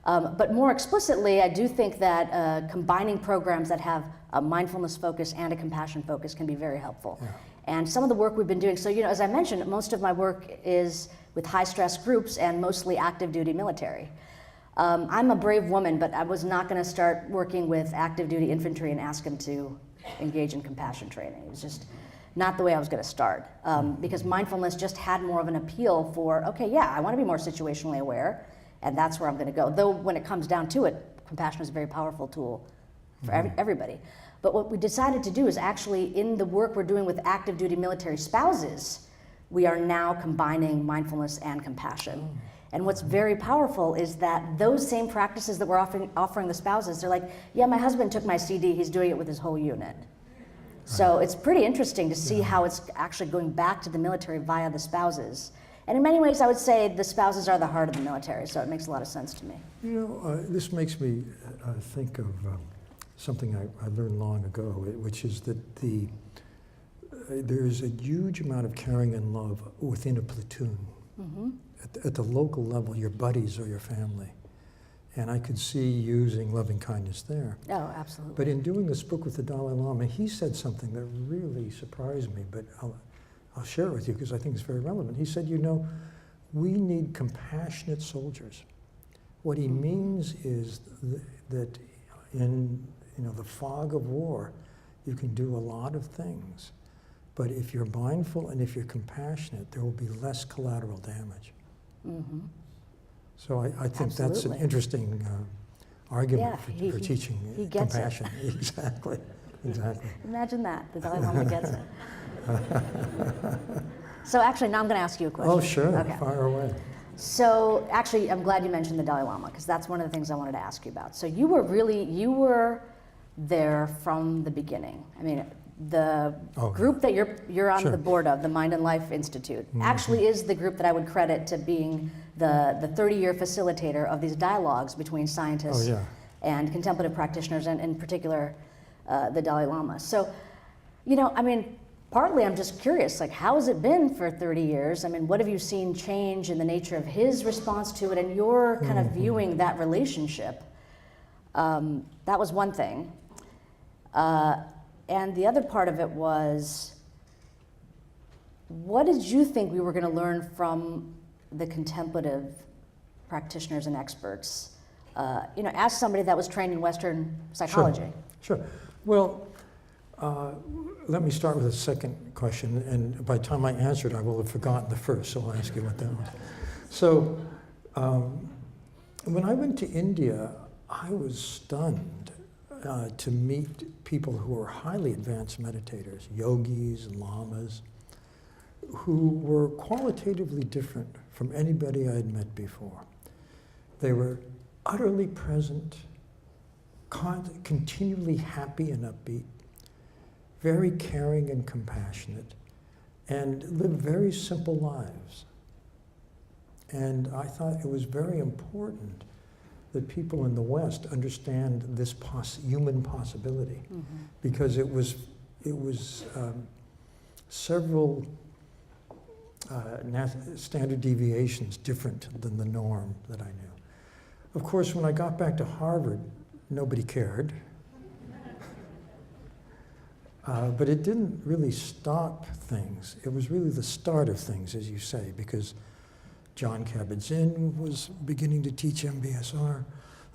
But more explicitly, I do think that combining programs that have a mindfulness focus and a compassion focus can be very helpful. Yeah. And some of the work we've been doing, so as I mentioned, most of my work is with high stress groups and mostly active duty military. I'm a brave woman, but I was not going to start working with active duty infantry and ask them to engage in compassion training. It was just not the way I was going to start, because mindfulness just had more of an appeal for, okay, yeah, I want to be more situationally aware, and that's where I'm going to go. Though when it comes down to it, compassion is a very powerful tool for everybody. But what we decided to do is actually, in the work we're doing with active duty military spouses, we are now combining mindfulness and compassion. And what's very powerful is that those same practices that we're offering the spouses, they're like, yeah, my husband took my CD, he's doing it with his whole unit. So it's pretty interesting to see how it's actually going back to the military via the spouses. And in many ways, I would say the spouses are the heart of the military, so it makes a lot of sense to me. This makes me think of something I learned long ago, which is that there's a huge amount of caring and love within a platoon. At the local level, your buddies or your family. And I could see using loving kindness there. Oh, absolutely. But in doing this book with the Dalai Lama, he said something that really surprised me, but I'll share it with you because I think it's very relevant. He said, we need compassionate soldiers. What he means is that in the fog of war, you can do a lot of things. But if you're mindful and if you're compassionate, there will be less collateral damage. So I think that's an interesting argument for teaching compassion. Exactly. Imagine that, the Dalai Lama gets it. So actually, now I'm going to ask you a question. Oh, sure. Okay. Fire away. So actually, I'm glad you mentioned the Dalai Lama, because that's one of the things I wanted to ask you about. So you were there from the beginning. I mean, the group that you're on the board of, the Mind and Life Institute, actually is the group that I would credit to being the 30-year facilitator of these dialogues between scientists and contemplative practitioners, and in particular, the Dalai Lama. So, partly I'm just curious, how has it been for 30 years? I mean, what have you seen change in the nature of his response to it and your kind of viewing that relationship? That was one thing. And the other part of it was, what did you think we were going to learn from the contemplative practitioners and experts, as somebody that was trained in Western psychology? Sure. Well, let me start with the second question, and by the time I answer it, I will have forgotten the first, so I'll ask you what that was. So, when I went to India, I was stunned to meet people who were highly advanced meditators, yogis and lamas, who were qualitatively different from anybody I had met before. They were utterly present, continually happy and upbeat, very caring and compassionate, and lived very simple lives. And I thought it was very important that people in the West understand this human possibility, because it was several standard deviations different than the norm that I knew. Of course, when I got back to Harvard, nobody cared. But it didn't really stop things. It was really the start of things, as you say, because Jon Kabat-Zinn was beginning to teach MBSR,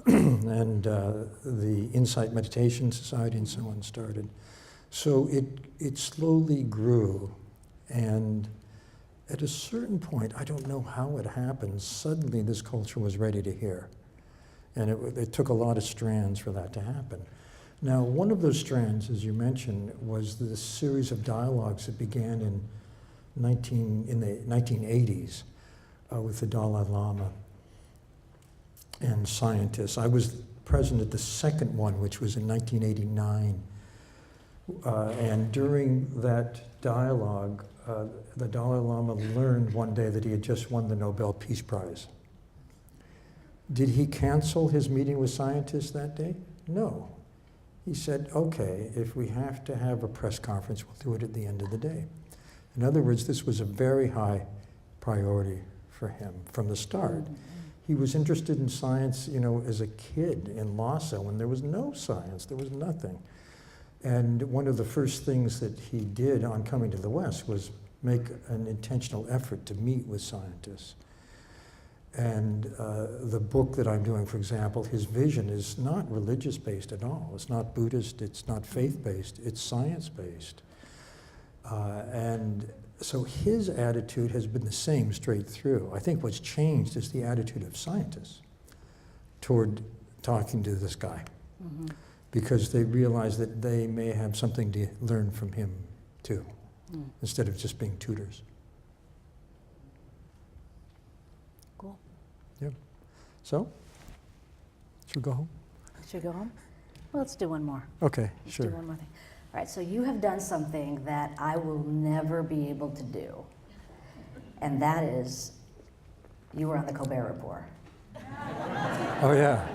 and the Insight Meditation Society and so on started. So it slowly grew, and at a certain point, I don't know how it happened, suddenly this culture was ready to hear. And it took a lot of strands for that to happen. Now, one of those strands, as you mentioned, was the series of dialogues that began in the 1980s with the Dalai Lama and scientists. I was present at the second one, which was in 1989. And during that dialogue, the Dalai Lama learned one day that he had just won the Nobel Peace Prize. Did he cancel his meeting with scientists that day? No. He said, okay, if we have to have a press conference, we'll do it at the end of the day. In other words, this was a very high priority for him from the start. He was interested in science, as a kid in Lhasa when there was no science, there was nothing. And one of the first things that he did on coming to the West was make an intentional effort to meet with scientists. And the book that I'm doing, for example, his vision is not religious-based at all. It's not Buddhist, it's not faith-based, it's science-based. And so his attitude has been the same straight through. I think what's changed is the attitude of scientists toward talking to this guy, because they realize that they may have something to learn from him too, instead of just being tutors. Cool. Yeah. So, should we go home? Should we go home? Well, let's do one more. Okay, Let's sure. do one more thing. All right, so you have done something that I will never be able to do, and that is, you were on the Colbert Report. Oh, yeah.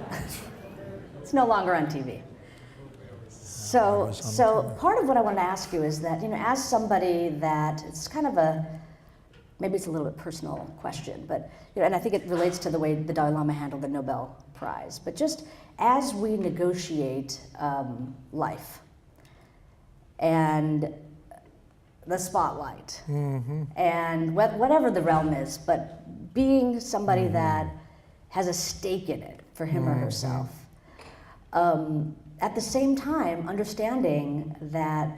It's no longer on TV. So part of what I wanted to ask you is that, as somebody that, it's kind of maybe it's a little bit personal question, but, and I think it relates to the way the Dalai Lama handled the Nobel Prize, but just as we negotiate life and the spotlight and whatever the realm is, but being somebody that has a stake in it for him or herself, at the same time, understanding that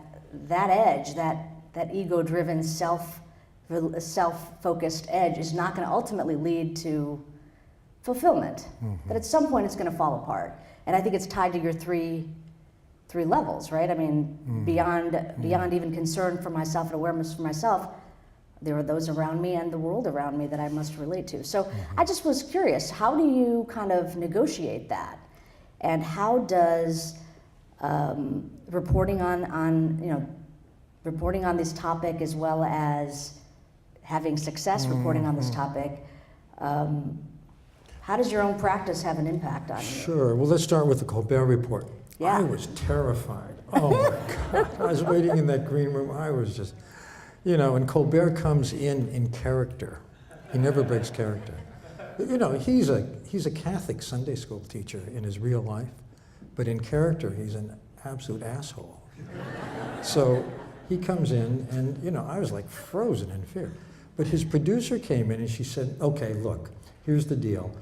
edge, that ego-driven, self-focused edge is not going to ultimately lead to fulfillment. That at some point it's going to fall apart. And I think it's tied to your three levels, right? I mean, beyond even concern for myself and awareness for myself, there are those around me and the world around me that I must relate to. So I just was curious, how do you kind of negotiate that? And how does reporting on this topic, as well as having success reporting on this topic, how does your own practice have an impact on you? Sure. Well, let's start with the Colbert Report. Yeah. I was terrified. Oh my God. I was waiting in that green room. I was just, and Colbert comes in character. He never breaks character. He's a Catholic Sunday school teacher in his real life, but in character, he's an absolute asshole. So he comes in, and I was like frozen in fear. But his producer came in, and she said, "Okay, look, here's the deal.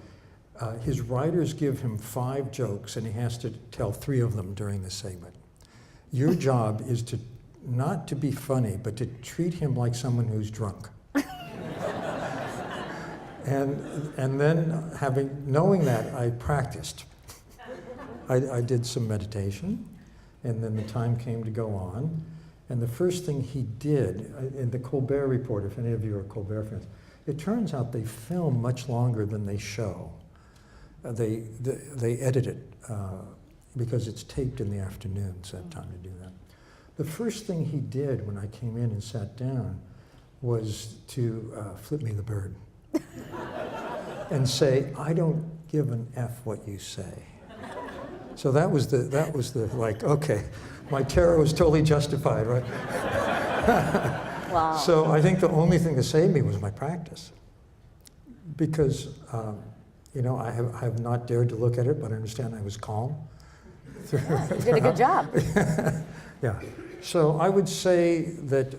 His writers give him 5 jokes, and he has to tell 3 of them during the segment. Your job is not to be funny, but to treat him like someone who's drunk." And then knowing that, I practiced. I did some meditation, and then the time came to go on. And the first thing he did, in the Colbert Report, if any of you are Colbert fans, it turns out they film much longer than they show. They edit it because it's taped in the afternoons, that time to do that. The first thing he did when I came in and sat down was to flip me the bird. And say, "I don't give an F what you say." So that was the like, okay, my terror was totally justified, right? Wow. So I think the only thing that saved me was my practice, because I have not dared to look at it, but I understand I was calm. You did a good job. Yeah. So I would say that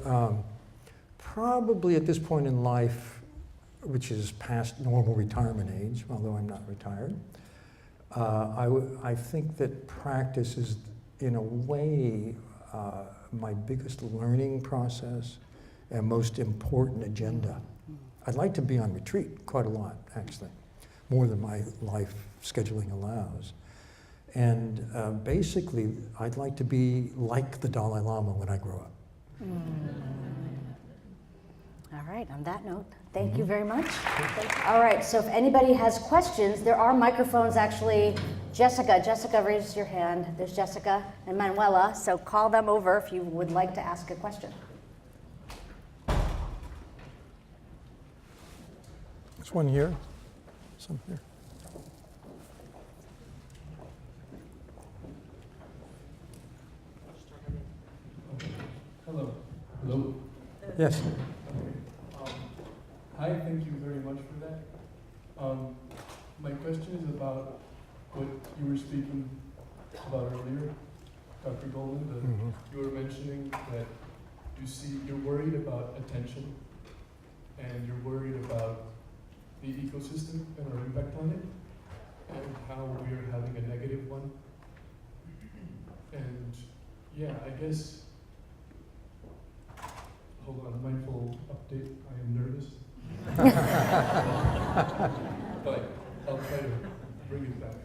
probably at this point in life, which is past normal retirement age, although I'm not retired, I think that practice is, in a way, my biggest learning process and most important agenda. I'd like to be on retreat quite a lot, actually, more than my life scheduling allows. And basically, I'd like to be like the Dalai Lama when I grow up. All right, on that note, thank you very much. All right, so if anybody has questions, there are microphones actually. Jessica, raise your hand. There's Jessica and Manuela, so call them over if you would like to ask a question. There's one here, some here. Hello. Hello. Yes. Hi, thank you very much for that. My question is about what you were speaking about earlier, Dr. Goleman. You were mentioning that you're worried about attention, and you're worried about the ecosystem and our impact on it, and how we are having a negative one. And yeah, I guess. Hold on, mindful update. I am nervous. But I'll try to bring it back.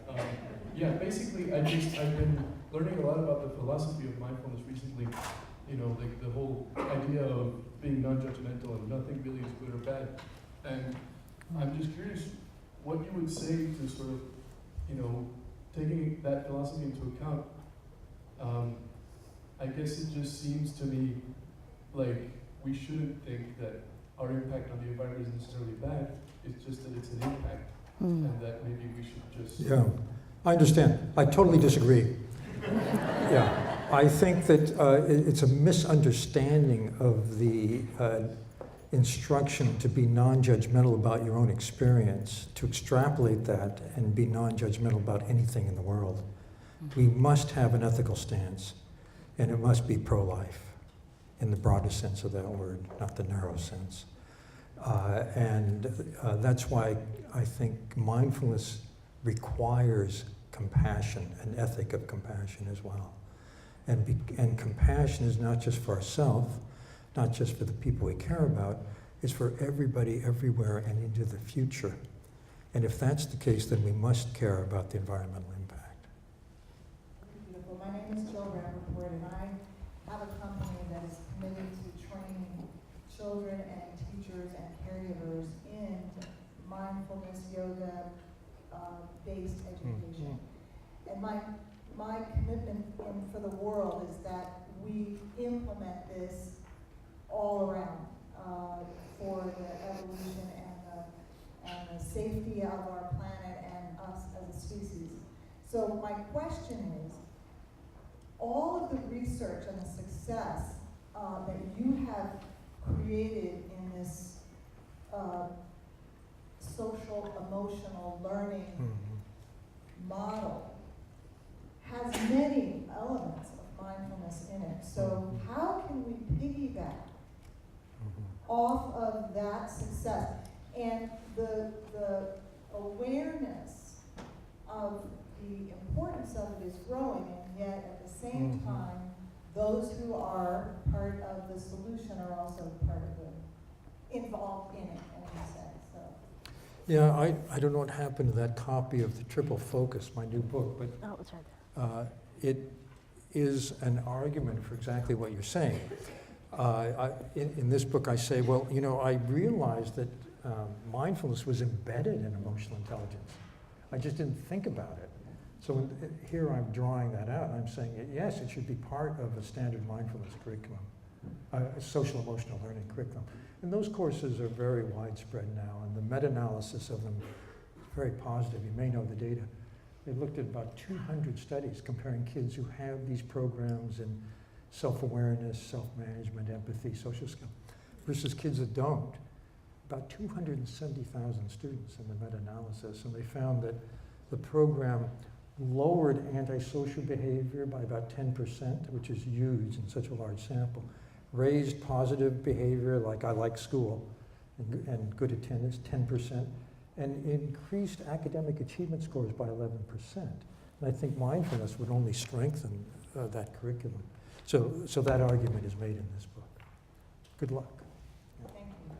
Yeah, basically, I've been learning a lot about the philosophy of mindfulness recently. You know, like the whole idea of being non-judgmental and nothing really is good or bad. And I'm just curious what you would say to sort of, taking that philosophy into account. I guess it just seems to me like we shouldn't think that our impact on the environment is necessarily bad. It's just that it's an impact, and that maybe we should just. Yeah, I understand. I totally disagree. Yeah, I think that it's a misunderstanding of the instruction to be non-judgmental about your own experience, to extrapolate that and be non-judgmental about anything in the world. We must have an ethical stance, and it must be pro-life in the broadest sense of that word, not the narrow sense. And that's why I think mindfulness requires compassion, an ethic of compassion as well. And compassion is not just for ourselves, not just for the people we care about, it's for everybody, everywhere, and into the future. And if that's the case, then we must care about the environmental impact. Beautiful. My name is Jill Rappaport, and I have a company that is committed to training children and teachers and caregivers in mindfulness, yoga-based education. And my commitment for the world is that we implement this all around for the evolution and the safety of our planet and us as a species. So my question is, all of the research and the success that you have created in this social emotional learning model has many elements of mindfulness in it. So how can we piggyback off of that success? And the awareness of the importance of it is growing, and yet at the same time, those who are part of the solution are also part of involved in it, as you said. So. Yeah, I don't know what happened to that copy of The Triple Focus, my new book, but it's right there. it is an argument for exactly what you're saying. In this book I say, well, I realized that mindfulness was embedded in emotional intelligence. I just didn't think about it. So here I'm drawing that out, and I'm saying, yes, it should be part of a standard mindfulness curriculum, a social emotional learning curriculum. And those courses are very widespread now, and the meta-analysis of them is very positive. You may know the data. They looked at about 200 studies comparing kids who have these programs in self-awareness, self-management, empathy, social skills, versus kids that don't. About 270,000 students in the meta-analysis, and they found that the program lowered antisocial behavior by about 10%, which is huge in such a large sample, raised positive behavior like I like school and good attendance, 10%, and increased academic achievement scores by 11%. And I think mindfulness would only strengthen that curriculum. So that argument is made in this book. Good luck. Thank you.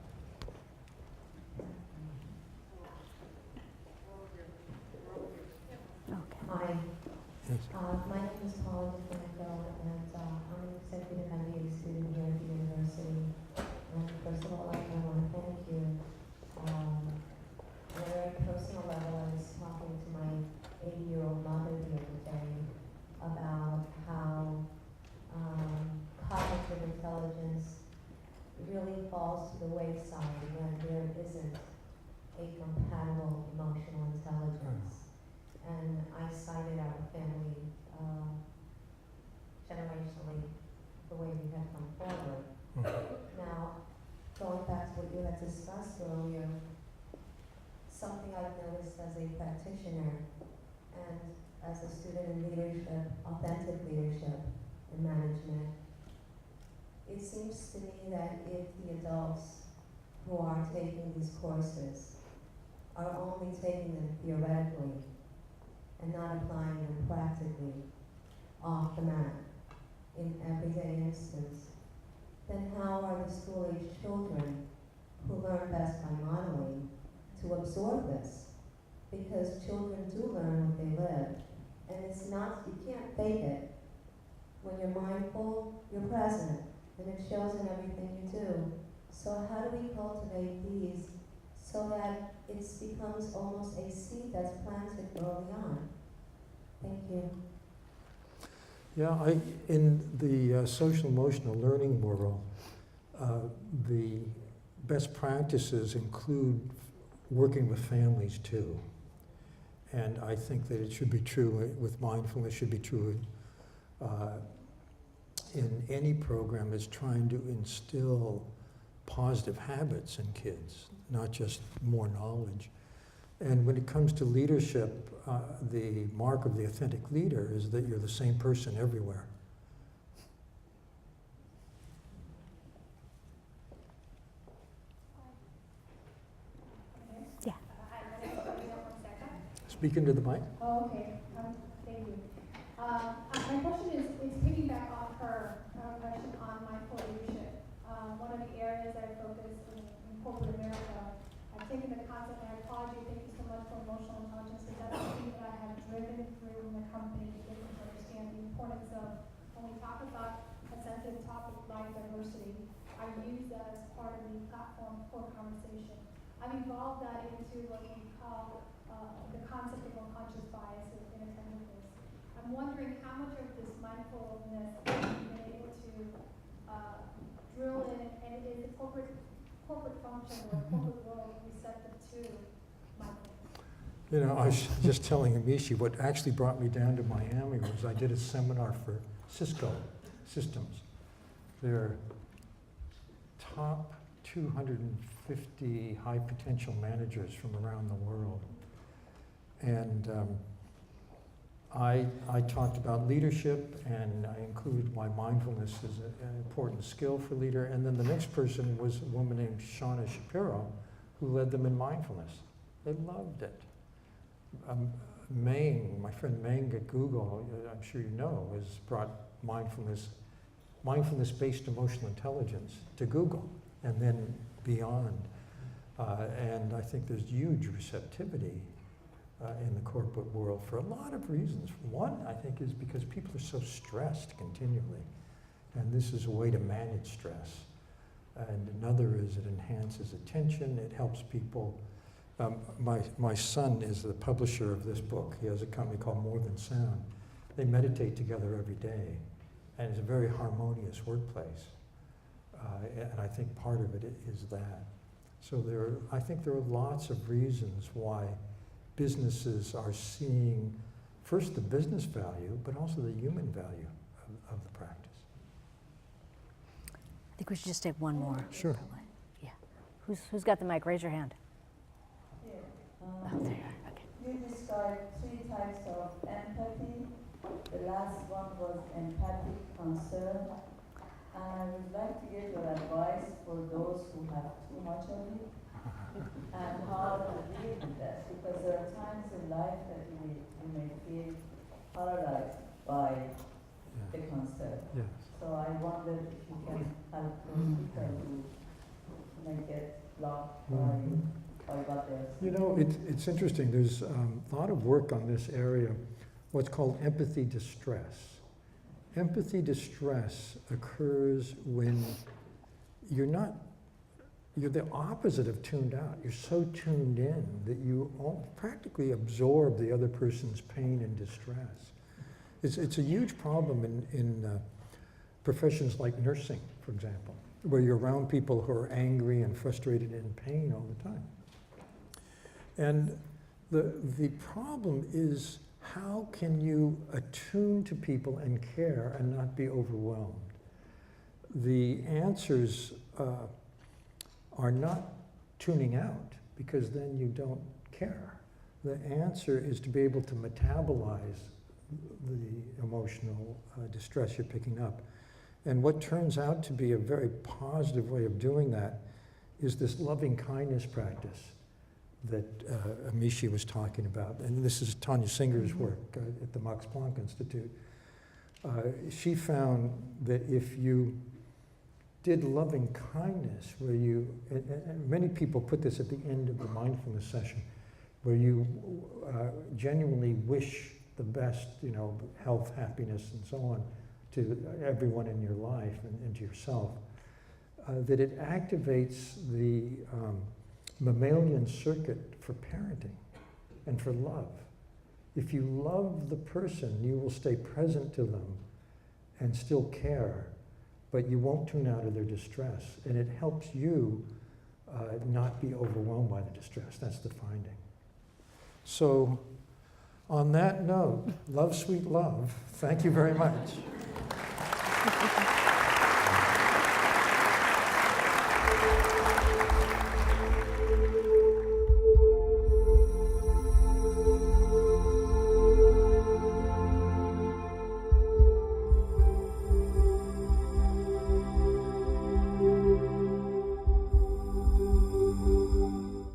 Okay. Hi. Yes. My name is Paula DeFranco, and I'm an executive MBA student here at the university. And first of all, I want to thank you. On a very personal level, I was talking to my 80-year-old mother the other day about how cognitive intelligence really falls to the wayside when there isn't a compatible emotional intelligence. And I cited our family generationally the way we had come forward. Now, going back to what you had discussed earlier, something I've noticed as a practitioner and as a student in leadership, authentic leadership and management, it seems to me that if the adults who are taking these courses are only taking them theoretically and not applying them practically off the mat in everyday instance, then how are the school-age children who learn best by modeling to absorb this? Because children do learn what they live, and it's not, you can't fake it. When you're mindful, you're present, and it shows in everything you do. So how do we cultivate these so that it becomes almost a seed that's planted early on? Thank you. Yeah, in the social emotional learning world, the best practices include working with families too. And I think that it should be true with mindfulness, should be true in any program is trying to instill positive habits in kids, not just more knowledge. And when it comes to leadership, the mark of the authentic leader is that you're the same person everywhere. Yeah. Speak into the mic. Oh, okay. Thank you. My question is piggyback off her question on mindful leadership. One of the areas I focus in corporate America, I've taken the concept, and I applaud you, thank you so much for emotional intelligence, because that's something that I have driven through in the company to get them to understand the importance of, when we talk about a sensitive topic like diversity, I use that as part of the platform for conversation. I've evolved that into what we call the concept of unconscious bias in attentiveness. I'm wondering how much of this mindfulness you've been able to drill in, and is the corporate function or corporate world receptive to mindfulness? You know, I was just telling Amishi, what actually brought me down to Miami was I did a seminar for Cisco Systems. Their top 250 high potential managers from around the world. And I talked about leadership, and I included why mindfulness is an important skill for leader. And then the next person was a woman named Shauna Shapiro, who led them in mindfulness. They loved it. My friend Meng at Google, I'm sure you know, has brought mindfulness-based emotional intelligence to Google and then beyond. And I think there's huge receptivity in the corporate world for a lot of reasons. One, I think, is because people are so stressed continually, and this is a way to manage stress. And another is it enhances attention, it helps people. My son is the publisher of this book. He has a company called More Than Sound. They meditate together every day, and it's a very harmonious workplace. And I think part of it is that. So I think there are lots of reasons why businesses are seeing first the business value, but also the human value of the practice. I think we should just take one more. Sure. Probably. Yeah. Who's got the mic? Raise your hand. Yeah. Oh, there you are. Okay. You described 3 types of empathy. The last one was empathic concern. And I would like to get your advice for those who have too much of it and how to deal with that. Because there are times in life that you may feel paralyzed by the concern. Yes. So I wonder if you can help those people who may get blocked by what they're You know, it's interesting. There's a lot of work on this area. what's called empathy distress. Empathy distress occurs when you're the opposite of tuned out. You're so tuned in that you practically absorb the other person's pain and distress. It's a huge problem in professions like nursing, for example, where you're around people who are angry and frustrated and in pain all the time. And the problem is, how can you attune to people and care and not be overwhelmed? The answers are not tuning out, because then you don't care. The answer is to be able to metabolize the emotional distress you're picking up. And what turns out to be a very positive way of doing that is this loving kindness practice that Amishi was talking about. And this is Tanya Singer's work at the Max Planck Institute. She found that if you did loving kindness, where you, and many people put this at the end of the mindfulness session, where you genuinely wish the best, health, happiness, and so on, to everyone in your life and to yourself, that it activates the mammalian circuit for parenting and for love. If you love the person, you will stay present to them and still care, but you won't tune out of their distress. And it helps you not be overwhelmed by the distress. That's the finding. So on that note, love, sweet love, thank you very much.